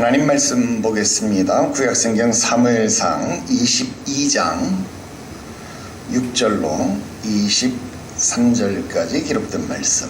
하나님 말씀 보겠습니다. 구약성경 사무엘상 22장 6절로 23절까지 기록된 말씀.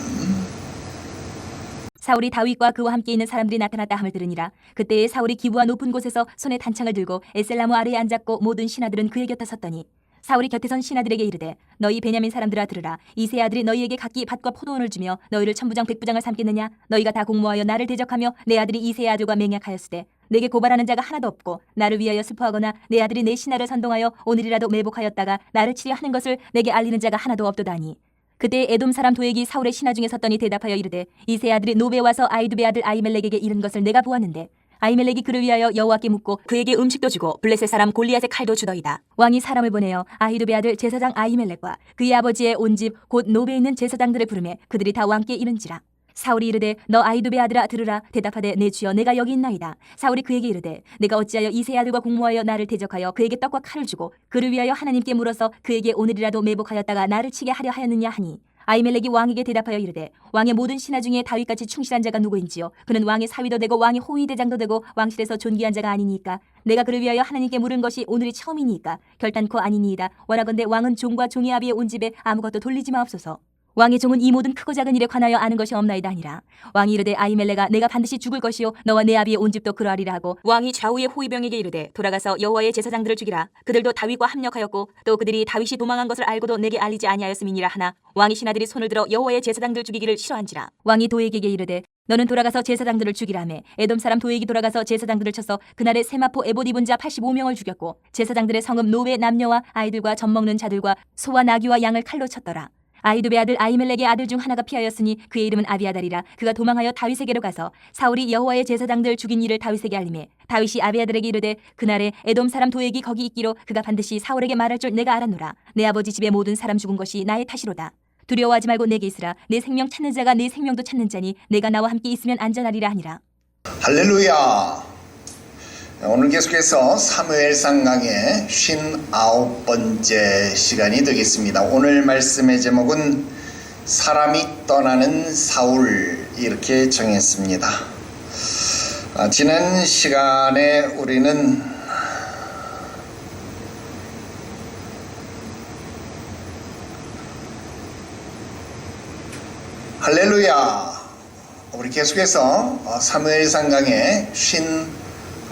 사울이 다윗과 그와 함께 있는 사람들이 나타났다 함을 들으니라. 그때에 사울이 기브와 높은 곳에서 손에 단창을 들고 에셀나무 아래에 앉았고 모든 신하들은 그의 곁에 섰더니 사울이 곁에 선 신하들에게 이르되 너희 베냐민 사람들아 들으라. 이세 아들이 너희에게 각기 밭과 포도원을 주며 너희를 천부장 백부장을 삼겠느냐. 너희가 다 공모하여 나를 대적하며 내 아들이 이세 아들과 맹약하였으되 내게 고발하는 자가 하나도 없고 나를 위하여 슬퍼하거나 내 아들이 내 신하를 선동하여 오늘이라도 매복하였다가 나를 치려 하는 것을 내게 알리는 자가 하나도 없도다니. 그때 에돔 사람 도액이 사울의 신하 중에 섰더니 대답하여 이르되 이세 아들이 노베 와서 아히두베 아들 아히멜렉에게 이른 것을 내가 보았는데 아히멜렉이 그를 위하여 여호와께 묻고 그에게 음식도 주고 블레셋 사람 골리앗의 칼도 주더이다. 왕이 사람을 보내어 아히두베 아들 제사장 아히멜렉과 그의 아버지의 온 집 곧 노베에 있는 제사장들을 부르매 그들이 다 왕께 이른지라. 사울이 이르되 너 아히두베 아들아 들으라. 대답하되 내 주여 내가 여기 있나이다. 사울이 그에게 이르되 내가 어찌하여 이세 아들과 공모하여 나를 대적하여 그에게 떡과 칼을 주고 그를 위하여 하나님께 물어서 그에게 오늘이라도 매복하였다가 나를 치게 하려 하였느냐 하니 아히멜렉이 왕에게 대답하여 이르되 왕의 모든 신하 중에 다윗같이 충실한 자가 누구인지요. 그는 왕의 사위도 되고 왕의 호위 대장도 되고 왕실에서 존귀한 자가 아니니까. 내가 그를 위하여 하나님께 물은 것이 오늘이 처음이니까 결단코 아니니이다. 원하건대 왕은 종과 종의 아비의 온 집에 아무것도 돌리지 마옵소서. 왕의 종은 이 모든 크고 작은 일에 관하여 아는 것이 없나이다 하니라. 왕이 이르되 아히멜렉아 내가 반드시 죽을 것이요 너와 내 아비의 온 집도 그러하리라 하고 왕이 좌우의 호위병에게 이르되 돌아가서 여호와의 제사장들을 죽이라. 그들도 다윗과 합력하였고 또 그들이 다윗이 도망한 것을 알고도 내게 알리지 아니하였음이니라 하나 왕의 신하들이 손을 들어 여호와의 제사장들 죽이기를 싫어한지라. 왕이 도액에게 이르되 너는 돌아가서 제사장들을 죽이라며 에돔 사람 도액이 돌아가서 제사장들을 쳐서 그날에 세마포 에봇 입은 자 85명을 죽였고 제사장들의 성읍 노베 남녀와 아이들과 젖 먹는 자들과 소와 나귀와 양을 칼로 쳤더라. 아히두베 아들 아히멜렉의 아들 중 하나가 피하였으니 그의 이름은 아비아달이라. 그가 도망하여 다윗에게로 가서 사울이 여호와의 제사장들 죽인 일을 다윗에게 알리매 다윗이 아비아달에게 이르되 그날에 에돔 사람 도액이 거기 있기로 그가 반드시 사울에게 말할 줄 내가 알았노라. 내 아버지 집의 모든 사람 죽은 것이 나의 탓이로다. 두려워하지 말고 내게 있으라. 내 생명 찾는 자가 내 생명도 찾는 자니 내가 나와 함께 있으면 안전하리라 하니라. 할렐루야. 오늘 계속해서 사무엘상 강의 59번째 시간이 되겠습니다. 오늘 말씀의 제목은 사람이 떠나는 사울 이렇게 정했습니다. 지난 시간에 우리는 할렐루야. 우리 계속해서 사무엘상 강의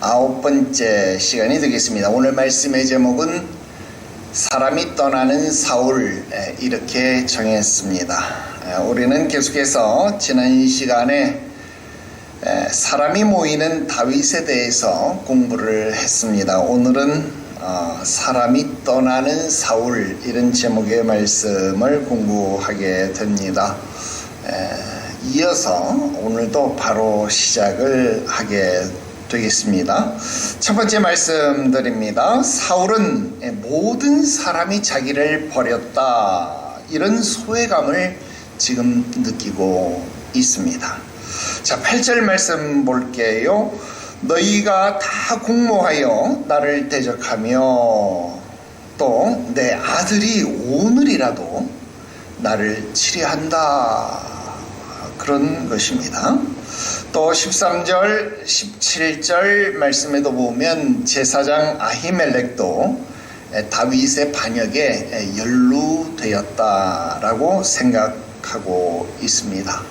59번째 시간이 되겠습니다. 오늘 말씀의 제목은 사람이 떠나는 사울 이렇게 정했습니다. 우리는 계속해서 지난 시간에 사람이 모이는 다윗에 대해서 공부를 했습니다. 오늘은 사람이 떠나는 사울 이런 제목의 말씀을 공부하게 됩니다. 이어서 오늘도 바로 시작을 하게 되겠습니다. 첫 번째 말씀 드립니다. 사울은 모든 사람이 자기를 버렸다 이런 소외감을 지금 느끼고 있습니다. 자, 8절 말씀 볼게요. 너희가 다 공모하여 나를 대적하며 또 내 아들이 오늘이라도 나를 치려한다 그런 것입니다. 또 13절 17절 말씀에도 보면 제사장 아히멜렉도 다윗의 반역에 연루되었다라고 생각하고 있습니다.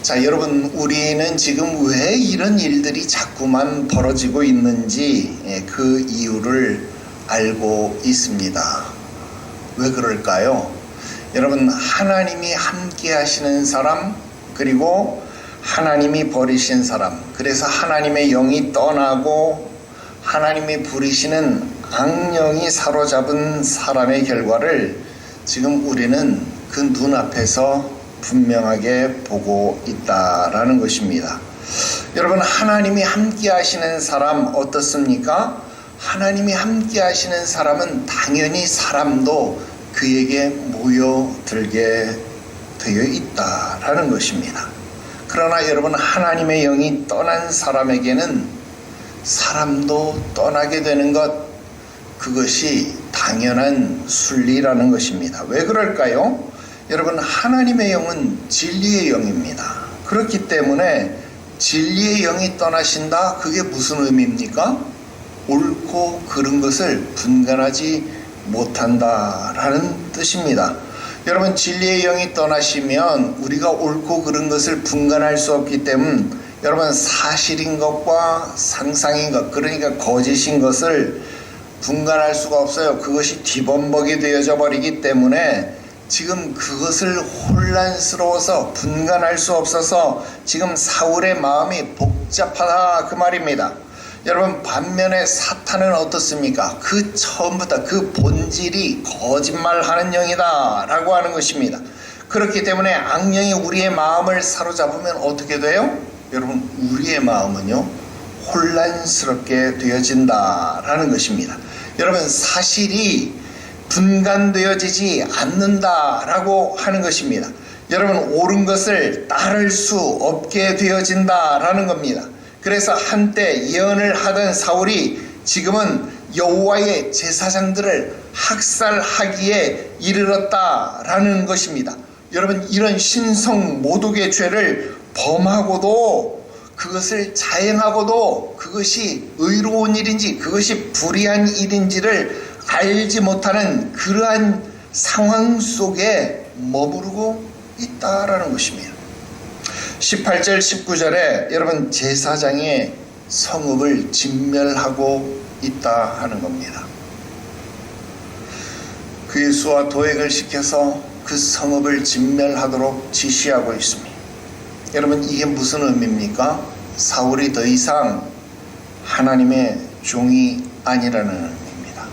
자, 여러분, 우리는 지금 왜 이런 일들이 자꾸만 벌어지고 있는지 그 이유를 알고 있습니다. 왜 그럴까요? 여러분, 하나님이 함께 하시는 사람 그리고 하나님이 버리신 사람, 그래서 하나님의 영이 떠나고 하나님이 부리시는 악령이 사로잡은 사람의 결과를 지금 우리는 그 눈앞에서 분명하게 보고 있다라는 것입니다. 여러분, 하나님이 함께 하시는 사람 어떻습니까? 하나님이 함께 하시는 사람은 당연히 사람도 그에게 모여들게 되어 있다라는 것입니다. 그러나 여러분, 하나님의 영이 떠난 사람에게는 사람도 떠나게 되는 것, 그것이 당연한 순리라는 것입니다. 왜 그럴까요? 여러분, 하나님의 영은 진리의 영입니다. 그렇기 때문에 진리의 영이 떠나신다? 그게 무슨 의미입니까? 옳고 그른 것을 분간하지 못한다라는 뜻입니다. 여러분, 진리의 영이 떠나시면 우리가 옳고 그른 것을 분간할 수 없기 때문에 여러분, 사실인 것과 상상인 것, 그러니까 거짓인 것을 분간할 수가 없어요. 그것이 뒤범벅이 되어져 버리기 때문에 지금 그것을 혼란스러워서 분간할 수 없어서 지금 사울의 마음이 복잡하다, 그 말입니다. 여러분, 반면에 사탄은 어떻습니까? 그 처음부터 그 본질이 거짓말하는 영이다 라고 하는 것입니다. 그렇기 때문에 악령이 우리의 마음을 사로잡으면 어떻게 돼요? 여러분, 우리의 마음은요, 혼란스럽게 되어진다라는 것입니다. 여러분, 사실이 분간되어지지 않는다라고 하는 것입니다. 여러분, 옳은 것을 따를 수 없게 되어진다라는 겁니다. 그래서 한때 예언을 하던 사울이 지금은 여호와의 제사장들을 학살하기에 이르렀다라는 것입니다. 여러분, 이런 신성 모독의 죄를 범하고도 그것을 자행하고도 그것이 의로운 일인지 그것이 불의한 일인지를 알지 못하는 그러한 상황 속에 머무르고 있다라는 것입니다. 18절 19절에 여러분, 제사장의 성읍을 진멸하고 있다 하는 겁니다. 그의 수와 도액을 시켜서 그 성읍을 진멸하도록 지시하고 있습니다. 여러분, 이게 무슨 의미입니까? 사울이 더 이상 하나님의 종이 아니라는 의미입니다.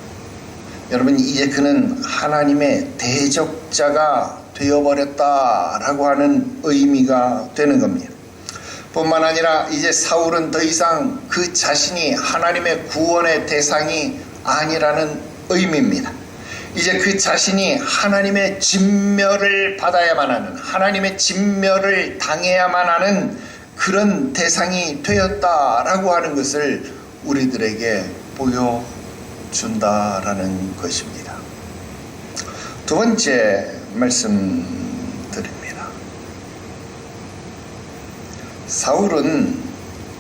여러분, 이제 그는 하나님의 대적자가 되어버렸다라고 하는 의미가 되는 겁니다. 뿐만 아니라 이제 사울은 더 이상 그 자신이 하나님의 구원의 대상이 아니라는 의미입니다. 이제 그 자신이 하나님의 진멸을 받아야만 하는, 하나님의 진멸을 당해야만 하는 그런 대상이 되었다라고 하는 것을 우리들에게 보여준다라는 것입니다. 두 번째 말씀드립니다. 사울은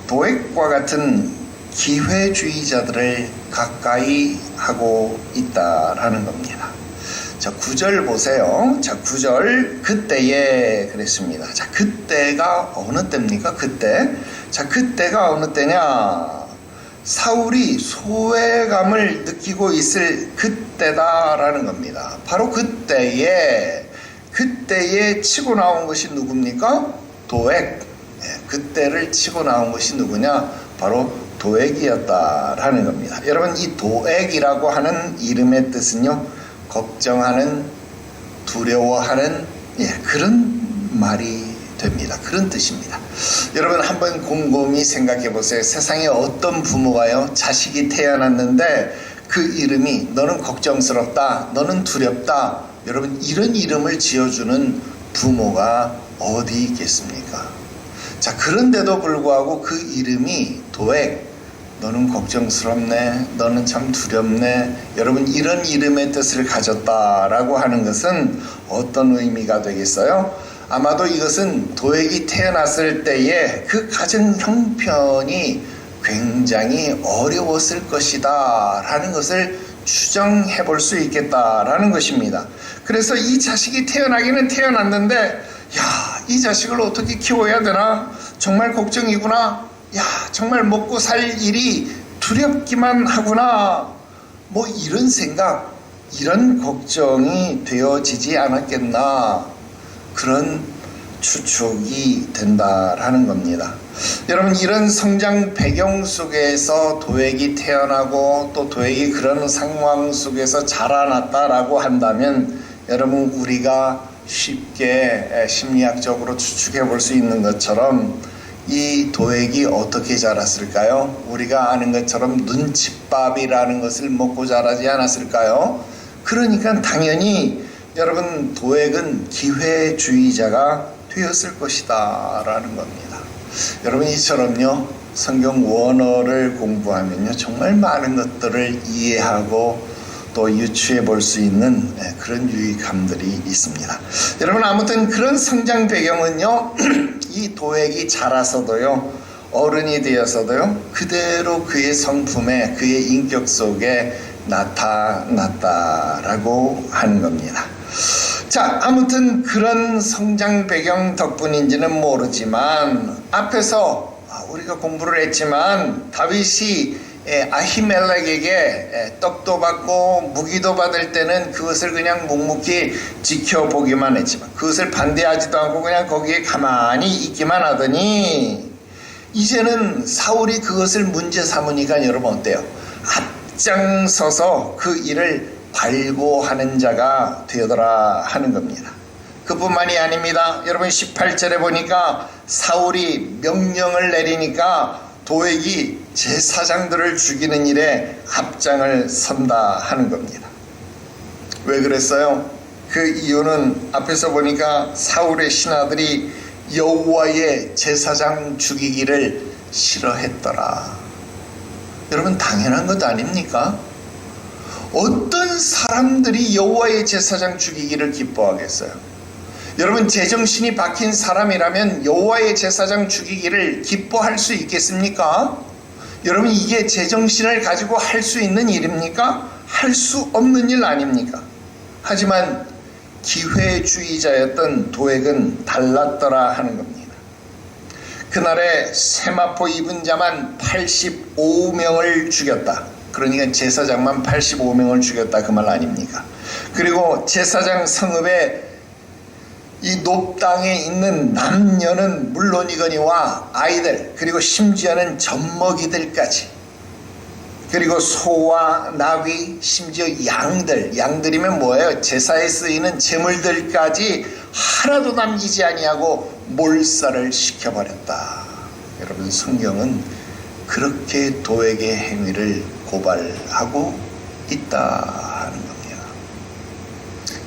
도액과 같은 기회주의자들을 가까이 하고 있다라는 겁니다. 자, 9절 보세요. 자, 9절 그때에 그랬습니다. 자, 그때가 어느 때입니까? 그때. 자, 그때가 어느 때냐? 사울이 소외감을 느끼고 있을 그때다라는 겁니다. 바로 그때에 치고 나온 것이 누굽니까? 도액. 그때를 치고 나온 것이 누구냐? 바로 도액이었다라는 겁니다. 여러분, 이 도액이라고 하는 이름의 뜻은요, 걱정하는, 두려워하는, 그런 말이 됩니다. 그런 뜻입니다. 여러분, 한번 곰곰이 생각해 보세요. 세상에 어떤 부모가요, 자식이 태어났는데 그 이름이 너는 걱정스럽다, 너는 두렵다, 여러분, 이런 이름을 지어주는 부모가 어디 있겠습니까? 자, 그런데도 불구하고 그 이름이 도액, 너는 걱정스럽네, 너는 참 두렵네, 여러분, 이런 이름의 뜻을 가졌다라고 하는 것은 어떤 의미가 되겠어요? 아마도 이것은 도액이 태어났을 때에 그 가정 형편이 굉장히 어려웠을 것이다 라는 것을 추정해 볼 수 있겠다라는 것입니다. 그래서 이 자식이 태어나기는 태어났는데, 야, 이 자식을 어떻게 키워야 되나? 정말 걱정이구나. 야, 정말 먹고 살 일이 두렵기만 하구나. 뭐 이런 생각, 이런 걱정이 되어지지 않았겠나. 그런 추측이 된다라는 겁니다. 여러분, 이런 성장 배경 속에서 도액이 태어나고 또 도액이 그런 상황 속에서 자라났다라고 한다면 여러분, 우리가 쉽게 심리학적으로 추측해 볼 수 있는 것처럼 이 도액이 어떻게 자랐을까요? 우리가 아는 것처럼 눈칫밥이라는 것을 먹고 자라지 않았을까요? 그러니까 당연히 여러분, 도액은 기회주의자가 되었을 것이다 라는 겁니다. 여러분, 이처럼요, 성경 원어를 공부하면요, 정말 많은 것들을 이해하고 또 유추해 볼 수 있는 그런 유익함들이 있습니다. 여러분, 아무튼 그런 성장 배경은요, 이 도액이 자라서도요, 어른이 되어서도요 그대로 그의 성품에 그의 인격 속에 나타났다라고 하는 겁니다. 자, 아무튼 그런 성장 배경 덕분인지는 모르지만 앞에서 우리가 공부를 했지만 다윗이 아히멜렉에게 떡도 받고 무기도 받을 때는 그것을 그냥 묵묵히 지켜보기만 했지만 그것을 반대하지도 않고 그냥 거기에 가만히 있기만 하더니 이제는 사울이 그것을 문제 삼으니까 여러분 어때요? 앞장서서 그 일을 발고하는 자가 되더라 하는 겁니다. 그뿐만이 아닙니다. 여러분 18절에 보니까 사울이 명령을 내리니까 도액이 제사장들을 죽이는 일에 앞장을 선다 하는 겁니다. 왜 그랬어요? 그 이유는 앞에서 보니까 사울의 신하들이 여호와의 제사장 죽이기를 싫어했더라. 여러분 당연한 것 아닙니까? 어떤 사람들이 여호와의 제사장 죽이기를 기뻐하겠어요? 여러분 제정신이 박힌 사람이라면 여호와의 제사장 죽이기를 기뻐할 수 있겠습니까? 여러분 이게 제정신을 가지고 할 수 있는 일입니까? 할 수 없는 일 아닙니까? 하지만 기회주의자였던 도액은 달랐더라 하는 겁니다. 그날에 세마포 입은 자만 85명을 죽였다. 그러니까 제사장만 85명을 죽였다 그 말 아닙니까? 그리고 제사장 성읍에 이 높당에 있는 남녀는 물론이거니와 아이들 그리고 심지어는 젖먹이들까지 그리고 소와 나귀 심지어 양들이면 뭐예요? 제사에 쓰이는 제물들까지 하나도 남기지 아니하고 몰살을 시켜버렸다. 여러분 성경은 그렇게 도액의 행위를 고발하고 있다 하는 겁니다.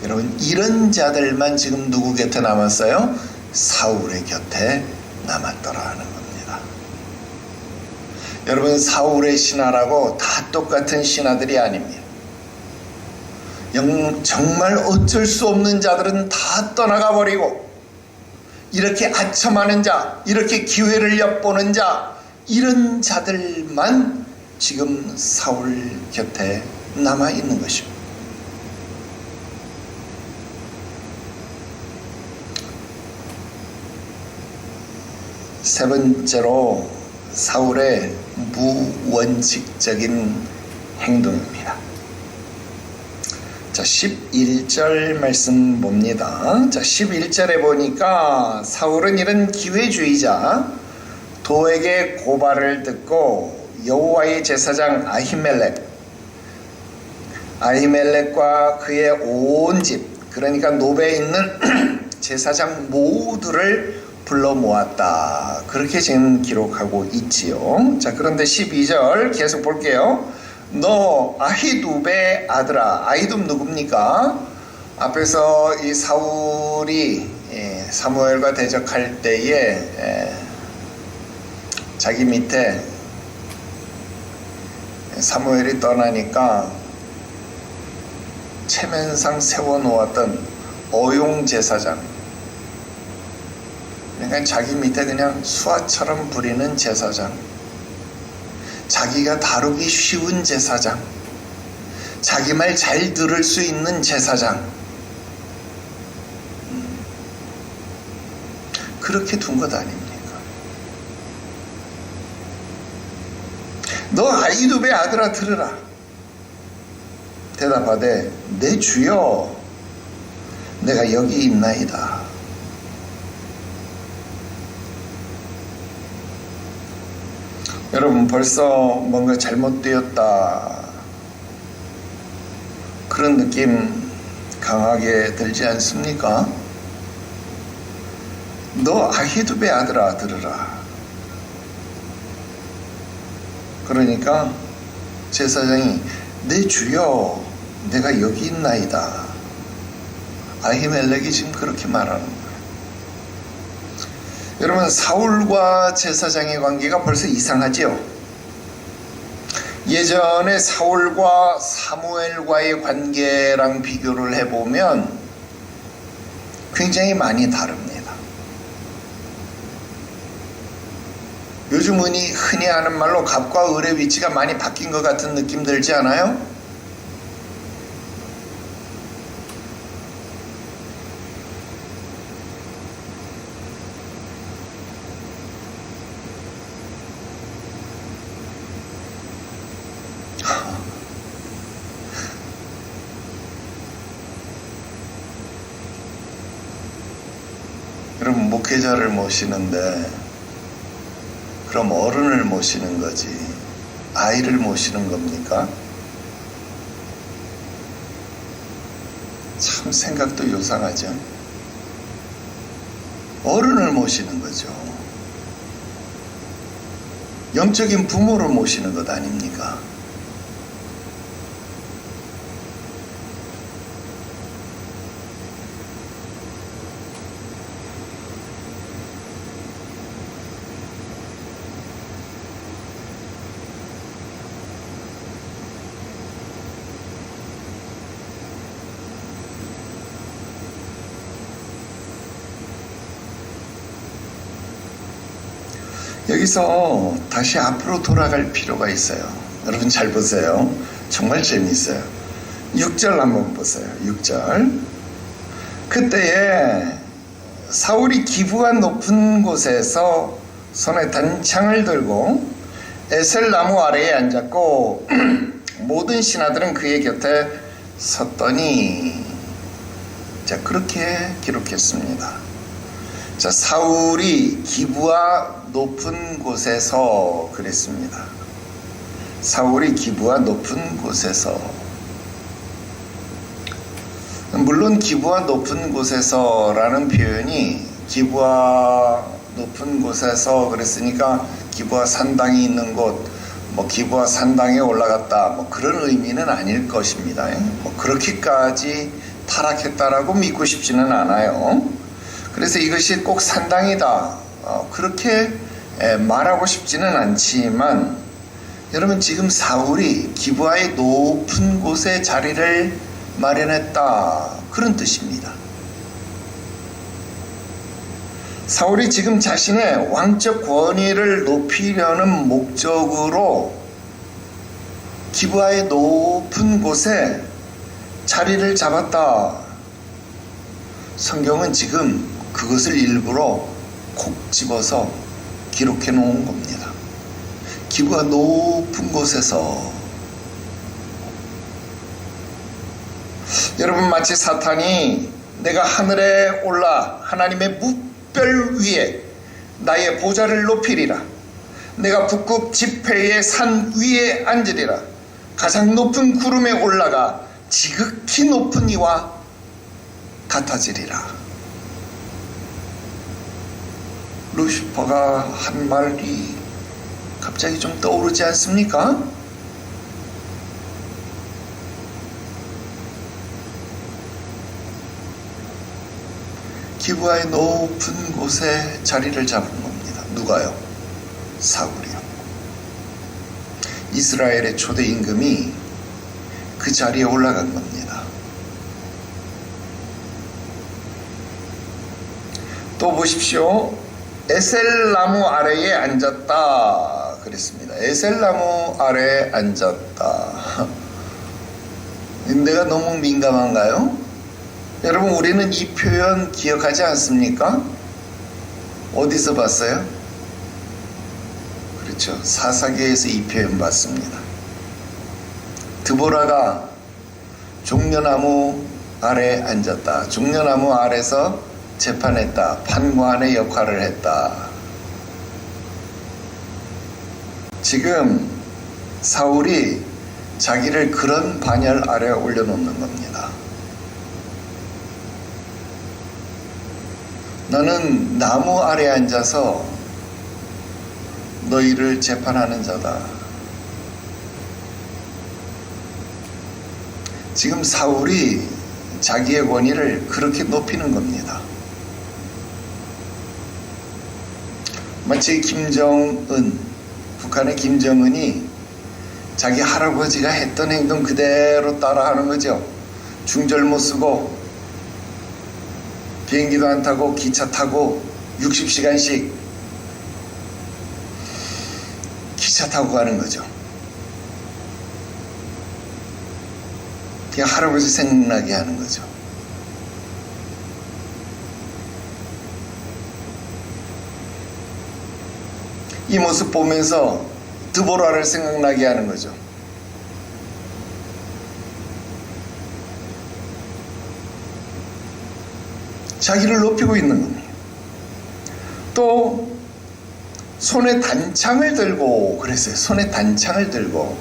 여러분 이런 자들만 지금 누구 곁에 남았어요? 사울의 곁에 남았더라 하는 겁니다. 여러분 사울의 신하라고 다 똑같은 신하들이 아닙니다. 정말 어쩔 수 없는 자들은 다 떠나가 버리고 이렇게 아첨하는 자, 이렇게 기회를 엿보는 자, 이런 자들만 지금 사울 곁에 남아 있는 것입니다. 세 번째로 사울의 무원칙적인 행동입니다. 자, 11절 말씀 봅니다. 자, 11절에 보니까 사울은 이런 기회주의자 도액의 고발을 듣고 여호와의 제사장 아히멜렉과 그의 온 집, 그러니까 노베에 있는 제사장 모두를 불러 모았다. 그렇게 지금 기록하고 있지요. 자, 그런데 12절 계속 볼게요. 너 아히둡의 아들아. 아히둡 누굽니까? 앞에서 이 사울이 사무엘과 대적할 때에 자기 밑에 사무엘이 떠나니까 체면상 세워놓았던 어용 제사장, 그러니까 자기 밑에 그냥 수하처럼 부리는 제사장, 자기가 다루기 쉬운 제사장, 자기 말 잘 들을 수 있는 제사장, 그렇게 둔 것 아닙니까? 너 아히둡의 아들아 들으라. 대답하되 내 주여 내가 여기 있나이다. 여러분 벌써 뭔가 잘못되었다 그런 느낌 강하게 들지 않습니까? 너 아히둡의 아들아 들으라. 그러니까 제사장이 내 주여 내가 여기 있나이다. 아히멜렉이 지금 그렇게 말하는 거예요. 여러분 사울과 제사장의 관계가 벌써 이상하지요. 예전에 사울과 사무엘과의 관계랑 비교를 해보면 굉장히 많이 다릅니다. 요즘 흔히 하는 말로 갑과 을의 위치가 많이 바뀐 것 같은 느낌 들지 않아요? 여러분, 목회자를 모시는데 그럼 어른을 모시는 거지 아이를 모시는 겁니까? 참 생각도 요상하죠. 어른을 모시는 거죠. 영적인 부모를 모시는 것 아닙니까? 여기서 다시 앞으로 돌아갈 필요가 있어요. 여러분 잘 보세요. 정말 재미있어요. 6절 한번 보세요. 6절. 그때에 사울이 기브가 높은 곳에서 손에 단창을 들고 에셀 나무 아래에 앉았고 모든 신하들은 그의 곁에 섰더니, 자, 그렇게 기록했습니다. 자, 사울이 기브가 높은 곳에서 그랬습니다. 사울이 기브가 높은 곳에서. 물론 기브가 높은 곳에서라는 표현이 기브가 높은 곳에서 그랬으니까 기브가 산당이 있는 곳, 뭐 기브가 산당에 올라갔다, 뭐 그런 의미는 아닐 것입니다. 뭐 그렇게까지 타락했다라고 믿고 싶지는 않아요. 그래서 이것이 꼭 산당이다, 그렇게 말하고 싶지는 않지만, 여러분 지금 사울이 기브아의 높은 곳에 자리를 마련했다, 그런 뜻입니다. 사울이 지금 자신의 왕적 권위를 높이려는 목적으로 기브아의 높은 곳에 자리를 잡았다. 성경은 지금 그것을 일부러 콕 집어서 기록해 놓은 겁니다. 기브가 높은 곳에서. 여러분, 마치 사탄이 내가 하늘에 올라 하나님의 뭇별 위에 나의 보좌를 높이리라, 내가 북극 지폐의 산 위에 앉으리라, 가장 높은 구름에 올라가 지극히 높은 이와 같아지리라. 루시퍼가 한 말이 갑자기 좀 떠오르지 않습니까? 기브아의 높은 곳에 자리를 잡은 겁니다. 누가요? 사울이요. 이스라엘의 초대 임금이 그 자리에 올라간 겁니다. 또 보십시오. 에셀나무 아래에 앉았다 그랬습니다. 에셀나무 아래에 앉았다. 내가 너무 민감한가요? 여러분, 우리는 이 표현 기억하지 않습니까? 어디서 봤어요? 그렇죠, 사사기에서 이 표현 봤습니다. 드보라가 종려나무 아래에 앉았다. 종려나무 아래서 재판했다. 판관의 역할을 했다. 지금 사울이 자기를 그런 반열 아래에 올려놓는 겁니다. 나는 나무 아래에 앉아서 너희를 재판하는 자다. 지금 사울이 자기의 권위를 그렇게 높이는 겁니다. 마치 김정은, 북한의 김정은이 자기 할아버지가 했던 행동 그대로 따라하는 거죠. 중절 못 쓰고 비행기도 안 타고 기차 타고 60시간씩. 기차 타고 가는 거죠. 그냥 할아버지 생각나게 하는 거죠. 이 모습 보면서 드보라를 생각나게 하는 거죠. 자기를 높이고 있는 겁니다. 또 손에 단창을 들고 그랬어요. 손에 단창을 들고.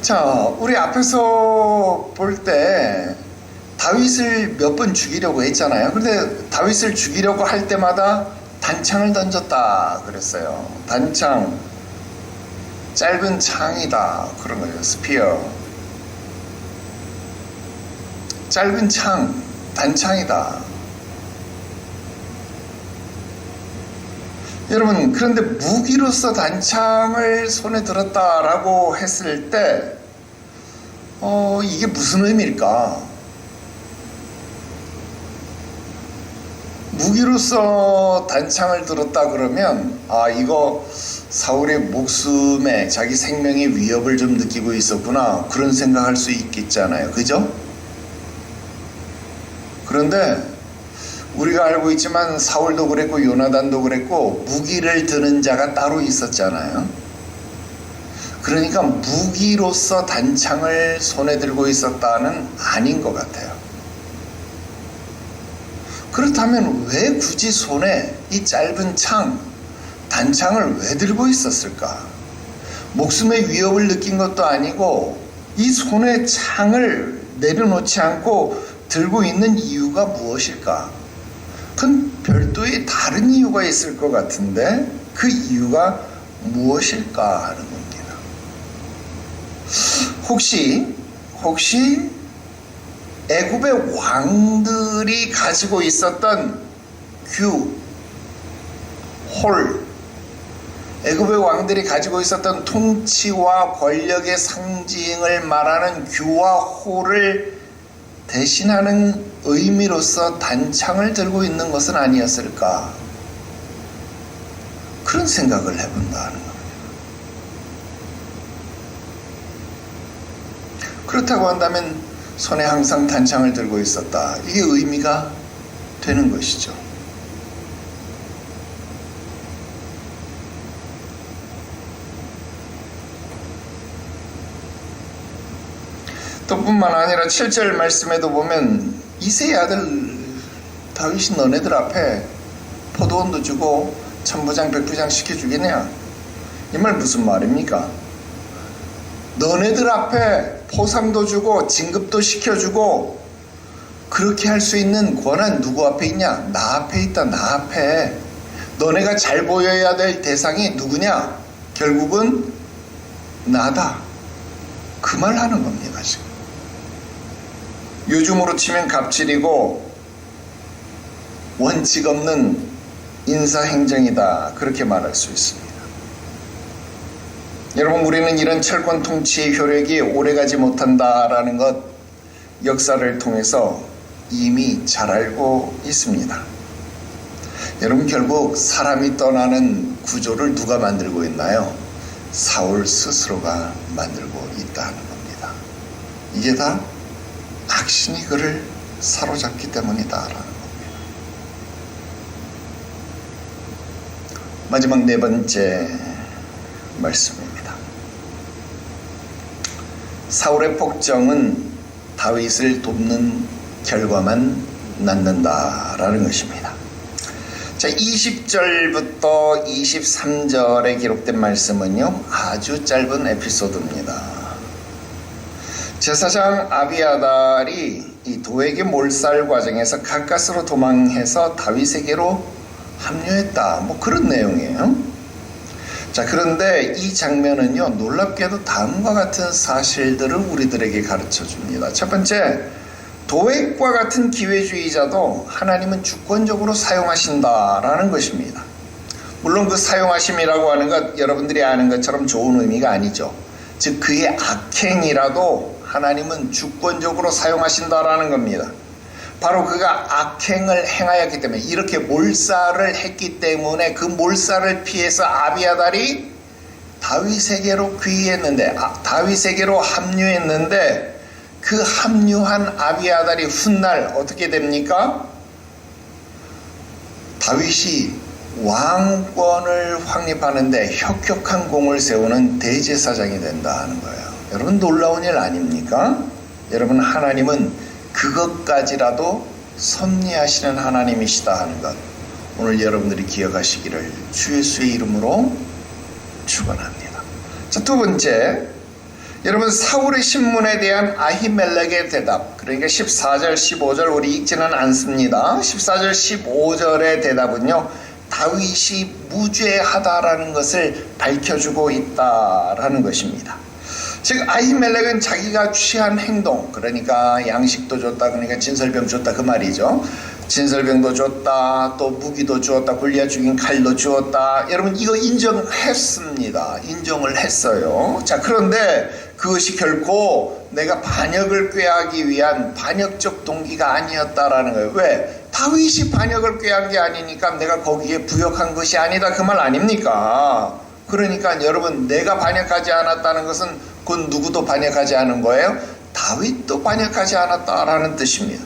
자, 우리 앞에서 볼 때 다윗을 몇 번 죽이려고 했잖아요. 그런데 다윗을 죽이려고 할 때마다 단창을 던졌다 그랬어요. 단창, 짧은 창이다 그런 거예요. 스피어, 짧은 창, 단창이다. 여러분, 그런데 무기로서 단창을 손에 들었다라고 했을 때 이게 무슨 의미일까? 무기로서 단창을 들었다 그러면 이거 사울의 목숨에 자기 생명의 위협을 좀 느끼고 있었구나 그런 생각할 수 있겠잖아요. 그죠? 그런데 우리가 알고 있지만 사울도 그랬고 요나단도 그랬고 무기를 드는 자가 따로 있었잖아요. 그러니까 무기로서 단창을 손에 들고 있었다는 아닌 것 같아요. 그렇다면 왜 굳이 손에 이 짧은 창, 단창을 왜 들고 있었을까? 목숨의 위협을 느낀 것도 아니고 이 손에 창을 내려놓지 않고 들고 있는 이유가 무엇일까? 그건 별도의 다른 이유가 있을 것 같은데 그 이유가 무엇일까 하는 겁니다. 혹시 애굽의 왕들이 가지고 있었던 애굽의 왕들이 가지고 있었던 통치와 권력의 상징을 말하는 규와 홀을 대신하는 의미로서 단창을 들고 있는 것은 아니었을까? 그런 생각을 해본다는 겁니다. 그렇다고 한다면 손에 항상 단창을 들고 있었다. 이게 의미가 되는 것이죠. 또 뿐만 아니라 7절 말씀에도 보면 이새의 아들 다윗이 너네들 앞에 포도원도 주고 천부장 백부장 시켜주겠냐? 이 말 무슨 말입니까? 너네들 앞에 포상도 주고 진급도 시켜주고 그렇게 할 수 있는 권한 누구 앞에 있냐? 나 앞에 있다. 나 앞에. 너네가 잘 보여야 될 대상이 누구냐? 결국은 나다. 그 말 하는 겁니다 지금. 요즘으로 치면 갑질이고 원칙 없는 인사행정이다 그렇게 말할 수 있습니다. 여러분, 우리는 이런 철권 통치의 효력이 오래가지 못한다라는 것 역사를 통해서 이미 잘 알고 있습니다. 여러분, 결국 사람이 떠나는 구조를 누가 만들고 있나요? 사울 스스로가 만들고 있다는 겁니다. 이게 다 악신이 그를 사로잡기 때문이다라는 겁니다. 마지막 네 번째 말씀입니다. 사울의 폭정은 다윗을 돕는 결과만 낳는다라는 것입니다. 자, 20절부터 23절에 기록된 말씀은요, 아주 짧은 에피소드입니다. 제사장 아비아달이 이 도에게 몰살 과정에서 가까스로 도망해서 다윗에게로 합류했다. 뭐 그런 내용이에요. 자, 그런데 이 장면은요, 놀랍게도 다음과 같은 사실들을 우리들에게 가르쳐 줍니다. 첫 번째, 도액과 같은 기회주의자도 하나님은 주권적으로 사용하신다라는 것입니다. 물론 그 사용하심이라고 하는 것 여러분들이 아는 것처럼 좋은 의미가 아니죠. 즉 그의 악행이라도 하나님은 주권적으로 사용하신다라는 겁니다. 바로 그가 악행을 행하였기 때문에, 이렇게 몰살을 했기 때문에 그 몰살을 피해서 아비아달이 다윗에게로 귀의했는데 다윗에게로 합류했는데 그 합류한 아비아달이 훗날 어떻게 됩니까? 다윗이 왕권을 확립하는데 혁혁한 공을 세우는 대제사장이 된다 하는 거예요. 여러분 놀라운 일 아닙니까? 여러분 하나님은 그것까지라도 섭리하시는 하나님이시다 하는 것 오늘 여러분들이 기억하시기를 주 예수의 이름으로 축원합니다. 자, 두 번째, 여러분 사울의 신문에 대한 아히멜렉의 대답, 그러니까 14절 15절 우리 읽지는 않습니다. 14절 15절의 대답은요, 다윗이 무죄하다라는 것을 밝혀주고 있다라는 것입니다. 즉 아히멜렉은 자기가 취한 행동, 그러니까 양식도 줬다, 그러니까 진설병 줬다 그 말이죠. 진설병도 줬다, 또 무기도 주었다, 골리앗 죽인 칼도 주었다. 여러분 이거 인정했습니다. 인정을 했어요. 자, 그런데 그것이 결코 내가 반역을 꾀하기 위한 반역적 동기가 아니었다라는 거예요. 왜? 다윗이 반역을 꾀한 게 아니니까 내가 거기에 부역한 것이 아니다 그 말 아닙니까? 그러니까 여러분 내가 반역하지 않았다는 것은 곧 누구도 반역하지 않은 거예요? 다윗도 반역하지 않았다라는 뜻입니다.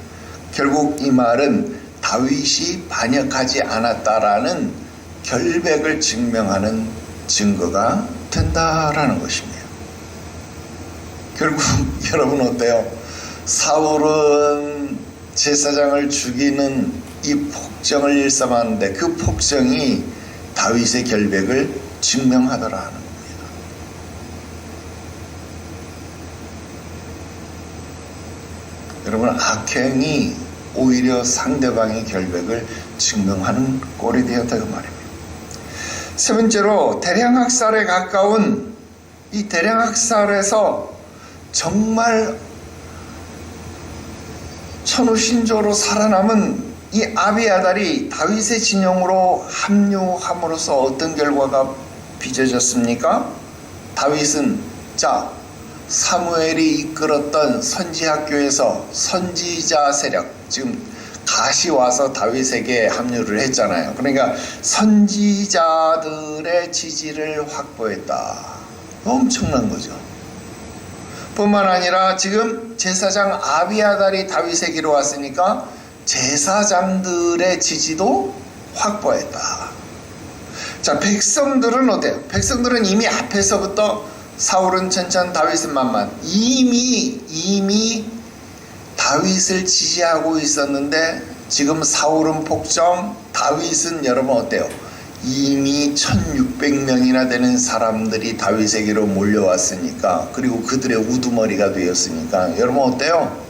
결국 이 말은 다윗이 반역하지 않았다라는 결백을 증명하는 증거가 된다라는 것입니다. 결국 여러분 어때요? 사울은 제사장을 죽이는 이 폭정을 일삼았는데 그 폭정이 다윗의 결백을 증명하더라 하는 겁니다. 여러분 악행이 오히려 상대방의 결백을 증명하는 꼴이 되었다 그 말입니다. 세 번째로 대량학살에 가까운 이 대량학살에서 정말 천우신조로 살아남은 이 아비아달이 다윗의 진영으로 합류함으로써 어떤 결과가 빚어졌습니까? 다윗은 사무엘이 이끌었던 선지학교에서 선지자 세력, 지금 다시 와서 다윗에게 합류를 했잖아요. 그러니까 선지자들의 지지를 확보했다. 엄청난 거죠. 뿐만 아니라 지금 제사장 아비아달이 다윗에게로 왔으니까 제사장들의 지지도 확보했다. 자, 백성들은 어때요? 백성들은 이미 앞에서부터 사울은 천천 다윗은 만만 이미 다윗을 지지하고 있었는데 지금 사울은 폭정, 다윗은 여러분 어때요? 이미 1600명이나 되는 사람들이 다윗에게로 몰려왔으니까, 그리고 그들의 우두머리가 되었으니까 여러분 어때요?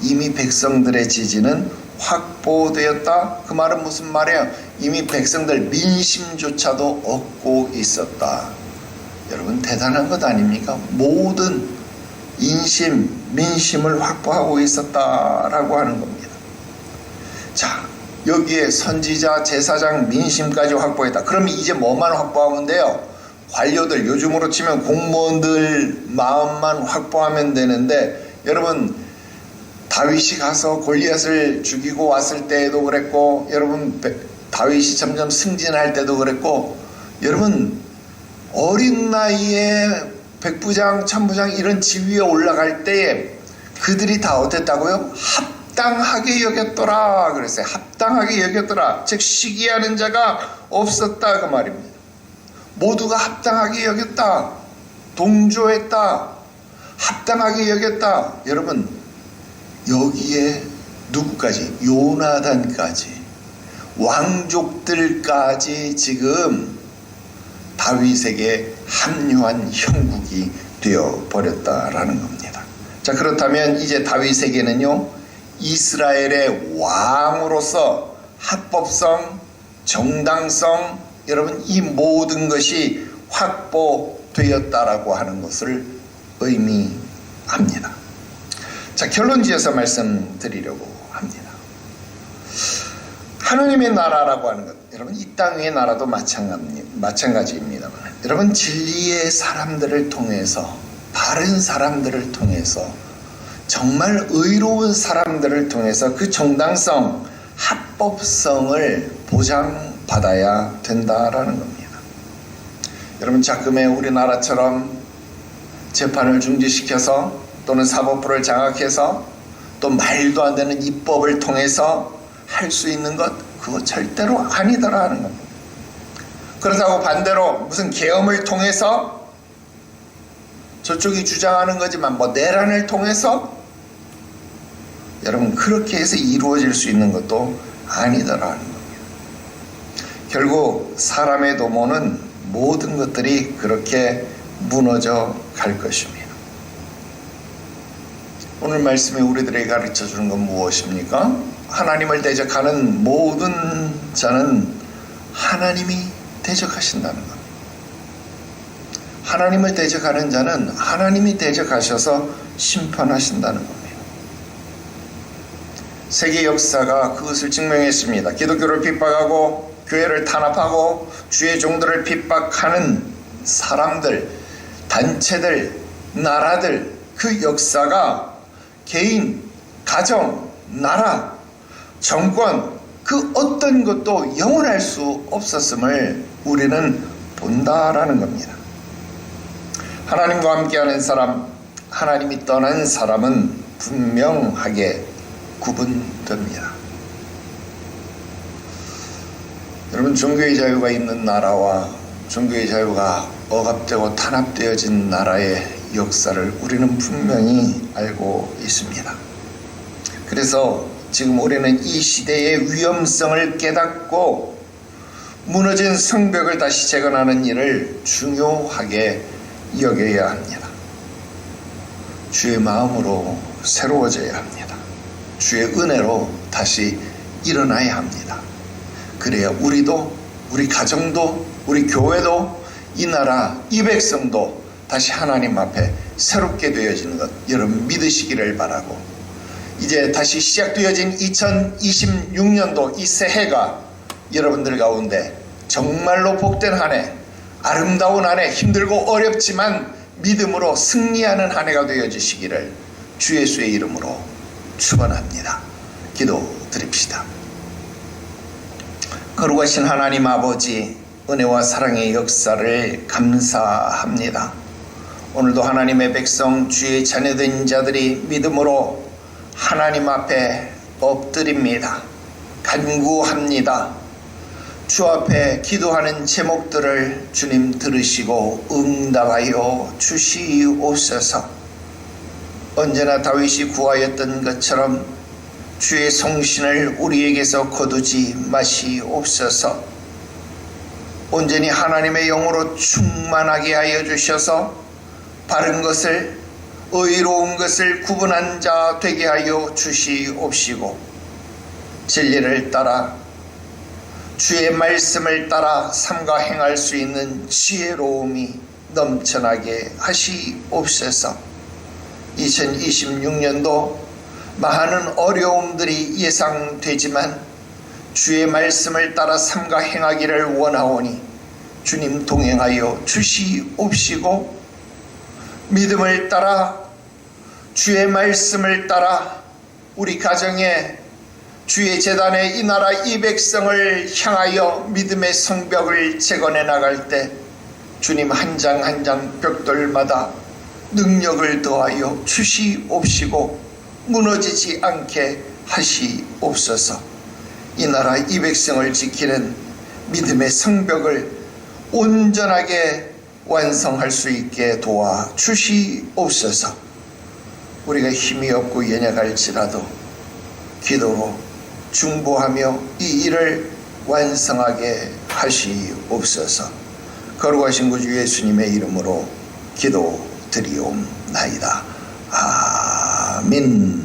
이미 백성들의 지지는 확보되었다. 그 말은 무슨 말이에요? 이미 백성들 민심조차도 얻고 있었다. 여러분 대단한 것 아닙니까? 모든 인심, 민심을 확보하고 있었다라고 하는 겁니다. 자, 여기에 선지자, 제사장, 민심까지 확보했다. 그러면 이제 뭐만 확보하면 돼요? 관료들, 요즘으로 치면 공무원들 마음만 확보하면 되는데, 여러분 다윗이 가서 골리앗을 죽이고 왔을 때에도 그랬고, 여러분 다윗이 점점 승진할 때도 그랬고, 여러분 어린 나이에 백부장, 천부장 이런 지위에 올라갈 때에 그들이 다 어땠다고요? 합당하게 여겼더라 그랬어요. 합당하게 여겼더라. 즉 시기하는 자가 없었다 그 말입니다. 모두가 합당하게 여겼다. 동조했다. 합당하게 여겼다. 여러분 여기에 누구까지? 요나단까지, 왕족들까지 지금 다윗에게 합류한 형국이 되어버렸다라는 겁니다. 자, 그렇다면 이제 다윗에게는요, 이스라엘의 왕으로서 합법성, 정당성, 여러분 이 모든 것이 확보되었다라고 하는 것을 의미합니다. 자, 결론 지어서 말씀드리려고 합니다. 하나님의 나라라고 하는 것, 여러분 이 땅 위의 나라도 마찬가지입니다만, 여러분 진리의 사람들을 통해서, 바른 사람들을 통해서, 정말 의로운 사람들을 통해서 그 정당성, 합법성을 보장받아야 된다라는 겁니다. 여러분, 자금에 우리나라처럼 재판을 중지시켜서 또는 사법부를 장악해서 또 말도 안 되는 입법을 통해서 할 수 있는 것, 그거 절대로 아니더라 하는 겁니다. 그렇다고 반대로 무슨 계엄을 통해서, 저쪽이 주장하는 거지만 뭐 내란을 통해서 여러분 그렇게 해서 이루어질 수 있는 것도 아니더라 하는 겁니다. 결국 사람의 도모는 모든 것들이 그렇게 무너져 갈 것입니다. 오늘 말씀이 우리들에게 가르쳐 주는 건 무엇입니까? 하나님을 대적하는 모든 자는 하나님이 대적하신다는 것. 하나님을 대적하는 자는 하나님이 대적하셔서 심판하신다는 겁니다. 세계 역사가 그것을 증명했습니다. 기독교를 핍박하고 교회를 탄압하고 주의 종들을 핍박하는 사람들, 단체들, 나라들, 그 역사가 개인, 가정, 나라, 정권, 그 어떤 것도 영원할 수 없었음을 우리는 본다라는 겁니다. 하나님과 함께하는 사람, 하나님이 떠난 사람은 분명하게 구분됩니다. 여러분, 종교의 자유가 있는 나라와 종교의 자유가 억압되고 탄압되어진 나라의 역사를 우리는 분명히 알고 있습니다. 그래서 지금 우리는 이 시대의 위험성을 깨닫고 무너진 성벽을 다시 재건하는 일을 중요하게 여겨야 합니다. 주의 마음으로 새로워져야 합니다. 주의 은혜로 다시 일어나야 합니다. 그래야 우리도, 우리 가정도, 우리 교회도, 이 나라, 이 백성도 다시 하나님 앞에 새롭게 되어지는 것 여러분 믿으시기를 바라고, 이제 다시 시작되어진 2026년도 이 새해가 여러분들 가운데 정말로 복된 한 해, 아름다운 한 해, 힘들고 어렵지만 믿음으로 승리하는 한 해가 되어지시기를 주 예수의 이름으로 축원합니다. 기도드립시다. 거룩하신 하나님 아버지, 은혜와 사랑의 역사를 감사합니다. 오늘도 하나님의 백성, 주의 자녀된 자들이 믿음으로 하나님 앞에 엎드립니다. 간구합니다. 주 앞에 기도하는 제목들을 주님 들으시고 응답하여 주시옵소서. 언제나 다윗이 구하였던 것처럼 주의 성신을 우리에게서 거두지 마시옵소서. 온전히 하나님의 영으로 충만하게 하여 주셔서 바른 것을, 의로운 것을 구분한 자 되게 하여 주시옵시고, 진리를 따라 주의 말씀을 따라 삼가 행할 수 있는 지혜로움이 넘쳐나게 하시옵소서. 2026년도 많은 어려움들이 예상되지만 주의 말씀을 따라 삼가 행하기를 원하오니 주님 동행하여 주시옵시고, 믿음을 따라 주의 말씀을 따라 우리 가정에, 주의 재단에, 이 나라 이 백성을 향하여 믿음의 성벽을 재건해 나갈 때 주님 한 장 한 장 벽돌마다 능력을 더하여 주시옵시고 무너지지 않게 하시옵소서. 이 나라 이 백성을 지키는 믿음의 성벽을 온전하게 완성할 수 있게 도와 주시옵소서. 우리가 힘이 없고 연약할지라도 기도로 중보하며 이 일을 완성하게 하시옵소서. 거룩하신 구주 예수님의 이름으로 기도드리옵나이다. 아멘.